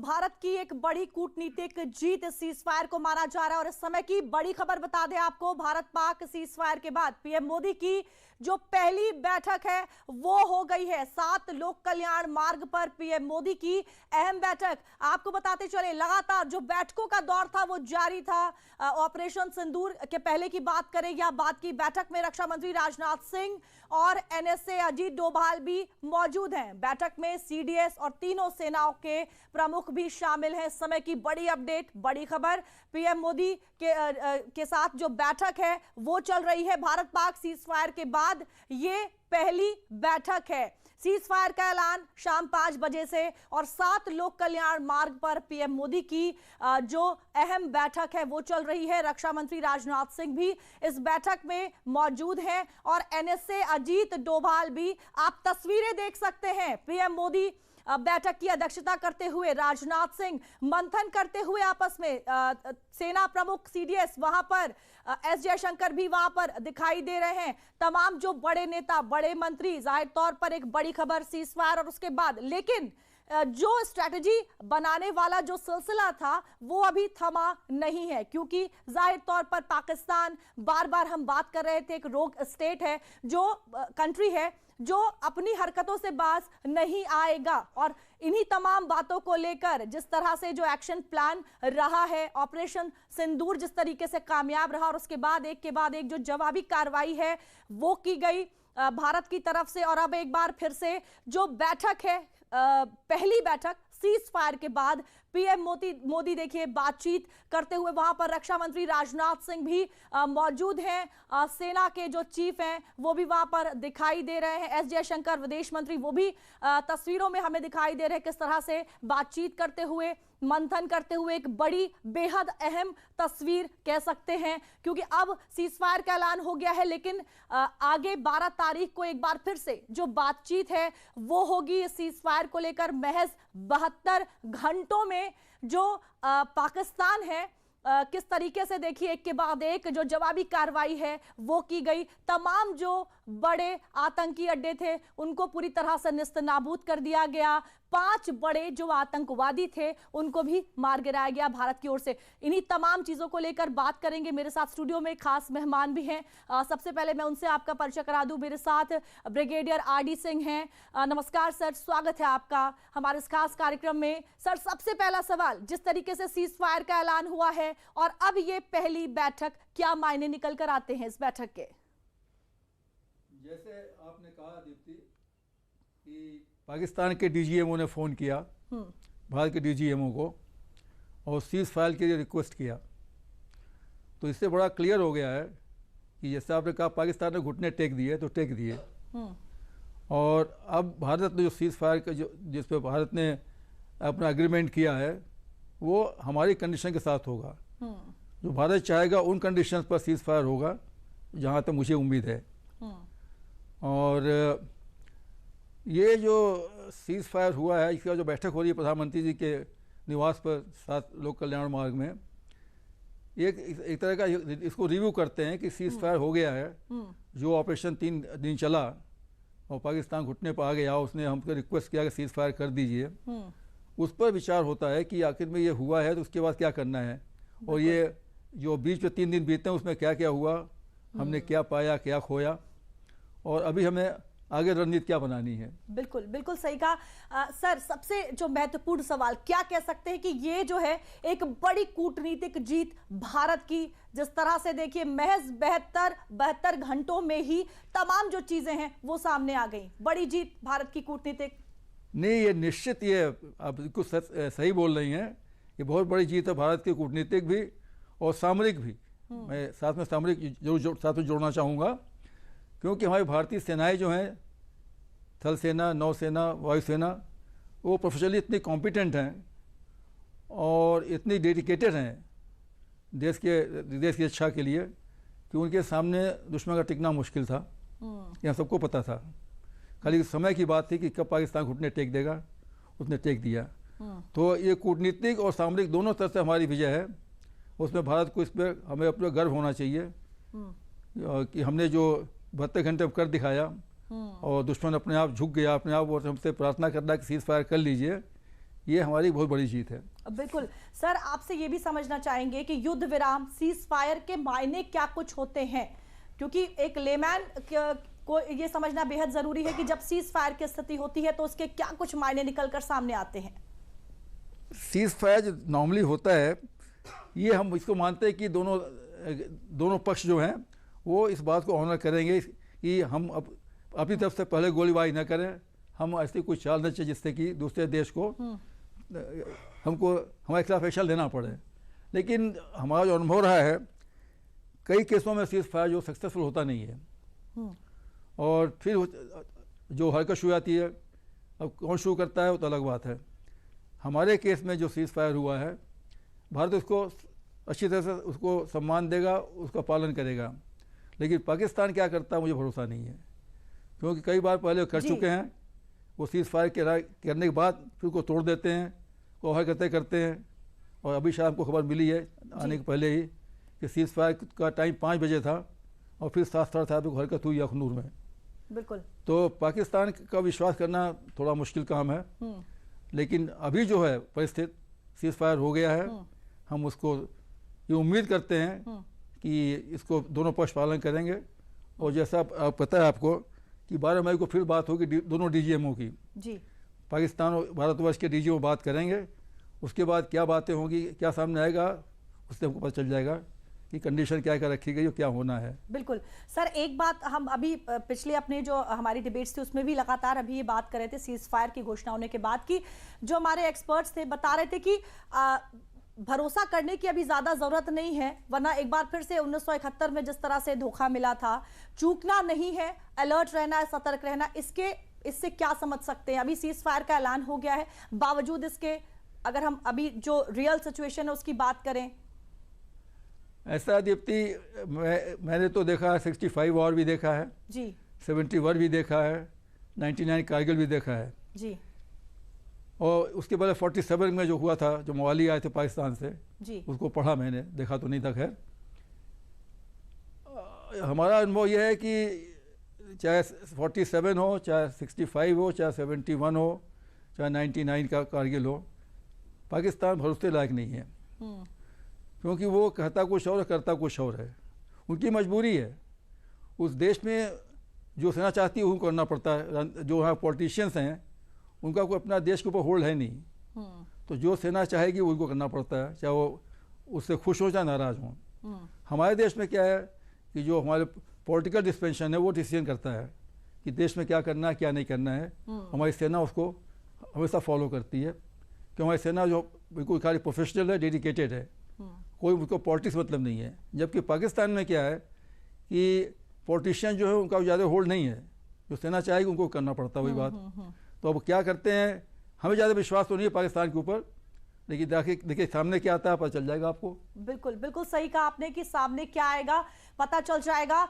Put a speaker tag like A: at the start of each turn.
A: भारत की एक बड़ी कूटनीतिक जीत सीज फायर को माना जा रहा है। और इस समय की बड़ी खबर बता दें आपको, भारत पाक सीज फायर के बाद पीएम मोदी की जो पहली बैठक है वो हो गई है। 7 लोक कल्याण मार्ग पर पीएम मोदी की अहम बैठक। आपको बताते चले, लगातार जो बैठकों का दौर था वो जारी था। ऑपरेशन सिंदूर के पहले की बात करें या बाद की, बैठक में रक्षा मंत्री राजनाथ सिंह और एनएसए अजीत डोभाल भी मौजूद हैं। बैठक में सीडीएस और तीनों सेनाओं के प्रमुख भी शामिल हैं। इस समय की बड़ी अपडेट, बड़ी खबर, पीएम मोदी के साथ जो बैठक है वो चल रही है। भारत पाक सीज फायर के बाद ये पहली बैठक है। सीज फायर का ऐलान शाम 5 बजे से और 7 लोक कल्याण मार्ग पर पीएम मोदी की जो अहम बैठक है वो चल रही है। रक्षा मंत्री राजनाथ सिंह भी इस बैठक में मौजूद हैं और एनएसए अजीत डोभाल भी। आप तस्वीरें देख सकते हैं, पीएम मोदी बैठक की अध्यक्षता करते हुए, राजनाथ सिंह मंथन करते हुए आपस में, सेना प्रमुख सीडीएस वहां पर, एस जयशंकर भी वहां पर दिखाई दे रहे हैं। तमाम जो बड़े नेता, बड़े मंत्री, जाहिर तौर पर एक बड़ी खबर सीज फायर और उसके बाद, लेकिन जो स्ट्रैटेजी बनाने वाला जो सिलसिला था वो अभी थमा नहीं है, क्योंकि जाहिर तौर पर पाकिस्तान, बार बार हम बात कर रहे थे, एक रोग स्टेट है, जो कंट्री है जो अपनी हरकतों से बाज नहीं आएगा। और इन्हीं तमाम बातों को लेकर जिस तरह से जो एक्शन प्लान रहा है, ऑपरेशन सिंदूर जिस तरीके से कामयाब रहा और उसके बाद एक के बाद एक जो जवाबी कार्रवाई है वो की गई भारत की तरफ से। और अब एक बार फिर से जो बैठक है, पहली बैठक सीज फायर के बाद, पीएम मोदी देखिए बातचीत करते हुए, वहां पर रक्षा मंत्री राजनाथ सिंह भी मौजूद हैं, सेना के जो चीफ हैं वो भी वहां पर दिखाई दे रहे हैं, एस जयशंकर विदेश मंत्री वो भी तस्वीरों में हमें दिखाई दे रहे हैं, किस तरह से बातचीत करते हुए, मंथन करते हुए। एक बड़ी, बेहद अहम तस्वीर कह सकते हैं, क्योंकि अब सीज फायर का ऐलान हो गया है, लेकिन आगे 12 तारीख को एक बार फिर से जो बातचीत है वो होगी सीज फायर को लेकर। महज 72 घंटों में जो पाकिस्तान है, किस तरीके से देखिए एक के बाद एक जो जवाबी कार्रवाई है वो की गई। तमाम जो बड़े आतंकी अड्डे थे उनको पूरी तरह से निस्तनाबूद कर दिया गया। 5 बड़े जो आतंकवादी थे उनको भी मार गिराया गया भारत की ओर से। इन्हीं तमाम चीजों को लेकर बात करेंगे। मेरे साथ स्टूडियो में खास मेहमान भी हैं। सबसे पहले मैं उनसे आपका परिचय करा दूं। मेरे साथ ब्रिगेडियर आरडी सिंह हैं। नमस्कार सर, स्वागत है आपका हमारे इस खास कार्यक्रम में। सर, सबसे पहला सवाल, जिस तरीके से सीज फायर का ऐलान हुआ है और अब ये पहली बैठक, क्या मायने निकल कर आते हैं इस बैठक के?
B: जैसे आपने कहा दीप्ति कि पाकिस्तान के डीजीएमओ ने फ़ोन किया भारत के डीजीएमओ को और सीज फायर के लिए रिक्वेस्ट किया, तो इससे बड़ा क्लियर हो गया है कि जैसे आपने कहा पाकिस्तान ने घुटने टेक दिए तो टेक दिए। और अब भारत ने जो सीज फायर का जिस पे भारत ने अपना एग्रीमेंट किया है वो हमारी कंडीशन के साथ होगा। जो भारत चाहेगा उन कंडीशंस पर सीज फायर होगा, जहाँ तक मुझे उम्मीद है। और ये जो सीज फायर हुआ है, इसका जो बैठक हो रही है प्रधानमंत्री जी के निवास पर 7 लोक कल्याण मार्ग में, एक तरह का इसको रिव्यू करते हैं कि सीज फायर हो गया है। जो ऑपरेशन 3 दिन चला और पाकिस्तान घुटने पर आ गया, उसने हमको रिक्वेस्ट किया कि सीज फायर कर दीजिए। उस पर विचार होता है कि आखिर में ये हुआ है तो उसके बाद क्या करना है, और ये जो बीच में 3 दिन बीते हैं उसमें क्या क्या हुआ, हमने क्या पाया, क्या खोया, और अभी हमें आगे रणनीति क्या बनानी है।
A: बिल्कुल बिल्कुल सही कहा। सर, सबसे जो महत्वपूर्ण सवाल, क्या कह सकते हैं कि ये जो है एक बड़ी कूटनीतिक जीत भारत की, जिस तरह से देखिए महज 72 घंटों में ही तमाम जो चीजें हैं वो सामने आ गई। बड़ी जीत भारत की कूटनीतिक।
B: नहीं, ये निश्चित, ये आप बिल्कुल सही बोल रही हैं, ये बहुत बड़ी जीत है भारत की, कूटनीतिक भी और सामरिक भी। मैं साथ में सामरिक जरूर साथ में जोड़ना चाहूँगा, क्योंकि हमारी भारतीय सेनाएं जो हैं, थल सेना, नौसेना, वायुसेना, वो प्रोफेशनली इतनी कॉम्पिटेंट हैं और इतनी डेडिकेटेड हैं देश की रक्षा के लिए कि उनके सामने दुश्मन का टिकना मुश्किल था। यह सबको पता था, खाली समय की बात थी कि कब पाकिस्तान घुटने टेक देगा। उसने टेक दिया। तो ये कूटनीतिक और सामरिक दोनों तरह से हमारी विजय है। उसमें भारत को इस पर हमें अपना गर्व होना चाहिए कि हमने जो 72 घंटे कर दिखाया और दुश्मन अपने आप झुक गया, अपने आप, और हमसे प्रार्थना करना कि सीज फायर कर लीजिए, ये हमारी बहुत बड़ी जीत है।
A: बिल्कुल सर, आपसे ये भी समझना चाहेंगे कि युद्ध विराम, सीज फायर के मायने क्या कुछ होते हैं, क्योंकि एक लेमैन को ये समझना बेहद जरूरी है कि जब सीज फायर की स्थिति होती है तो उसके क्या कुछ मायने निकलकर सामने आते हैं।
B: सीज फायर जो नॉर्मली होता है, ये हम इसको मानते हैं कि दोनों पक्ष जो हैं वो इस बात को ऑनर करेंगे कि हम अपनी तरफ से पहले गोलीबारी न करें, हम ऐसी कोई चाल न चाहिए जिससे कि दूसरे देश को हमको हमारे खिलाफ एक्शन लेना पड़े। लेकिन हमारा जो अनुभव रहा है, कई केसों में सीज फायर जो सक्सेसफुल होता नहीं है, और फिर जो हरकत शुरू आती है, अब कौन शुरू करता है वो तो अलग बात है। हमारे केस में जो सीज फायर हुआ है, भारत उसको अच्छी तरह से उसको सम्मान देगा, उसका पालन करेगा। लेकिन पाकिस्तान क्या करता है मुझे भरोसा नहीं है, क्योंकि कई बार पहले कर चुके हैं। वो सीज फायर करने के बाद फिर उसको तोड़ देते हैं, वो हरकतें करते हैं। और अभी शाम को खबर मिली है आने के पहले ही कि सीज फायर का टाइम 5 बजे था और फिर 7:30 को हरकत हुई अखनूर में।
A: बिल्कुल।
B: तो पाकिस्तान का विश्वास करना थोड़ा मुश्किल काम है। लेकिन अभी जो है परिस्थिति, सीज फायर हो गया है, हम उसको ये उम्मीद करते हैं कि इसको दोनों पक्ष पालन करेंगे। और जैसा पता है आपको कि 12 मई को फिर बात होगी दोनों डीजीएमओ की जी। पाकिस्तान और भारतवर्ष के डीजीएमओ बात करेंगे, उसके बाद क्या बातें होंगी, क्या सामने आएगा, उससे हमको पता चल जाएगा कि कंडीशन क्या क्या रखी गई और क्या होना है। बिल्कुल
A: सर, एक बात हम अभी पिछले अपने जो हमारी डिबेट्स थी उसमें भी लगातार अभी ये बात कर रहे थे सीज फायर की घोषणा होने के बाद की, जो हमारे एक्सपर्ट्स थे बता रहे थे कि भरोसा करने की अभी ज्यादा जरूरत नहीं है, वरना एक बार फिर से 1971 में जिस तरह से धोखा मिला था, चूकना नहीं है, अलर्ट रहना है, सतर्क रहना। इससे क्या समझ सकते हैं? अभी सीज फायर का ऐलान हो गया है, बावजूद इसके अगर हम अभी जो रियल सिचुएशन है उसकी बात करें।
B: ऐसा दीप्ति, मैंने तो देखा है 65 वॉर भी देखा है जी, 71 भी देखा है, 99 कारगिल भी देखा है जी, और उसके बाद 47 में जो हुआ था, जो मवाली आए थे पाकिस्तान से जी, उसको पढ़ा मैंने, देखा तो नहीं था। खैर, हमारा अनुभव यह है कि चाहे 47 हो, चाहे 65 हो, चाहे 71 हो, चाहे 99 का कारगिल हो, पाकिस्तान भरोसे लायक नहीं है। क्योंकि वो कहता कुछ और करता कुछ और है। उनकी मजबूरी है। उस देश में जो सेना चाहती है उनको करना पड़ता है। जो वहाँ पॉलिटिशियंस हैं उनका कोई अपना देश के ऊपर होल्ड है नहीं, तो जो सेना चाहेगी उनको करना पड़ता है, चाहे वो उससे खुश हो चाहे नाराज हो। हमारे देश में क्या है कि जो हमारे पॉलिटिकल डिस्पेंशन है वो डिसीजन करता है कि देश में क्या करना है क्या नहीं करना है। हमारी सेना उसको हमेशा फॉलो करती है, कि हमारी सेना जो बिल्कुल खाली प्रोफेशनल है, डेडिकेटेड है, कोई उसको पॉलिटिक्स मतलब नहीं है। जबकि पाकिस्तान में क्या है कि पॉलिटिशियन जो है उनका ज़्यादा होल्ड नहीं है, जो सेना चाहेगी उनको करना पड़ता है वही बात। तो अब क्या करते हैं, हमें ज़्यादा विश्वास तो नहीं है पाकिस्तान के ऊपर, लेकिन देखिए सामने क्या आता है, पता चल जाएगा आपको।
A: बिल्कुल बिल्कुल सही कहा आपने कि सामने क्या आएगा पता चल जाएगा।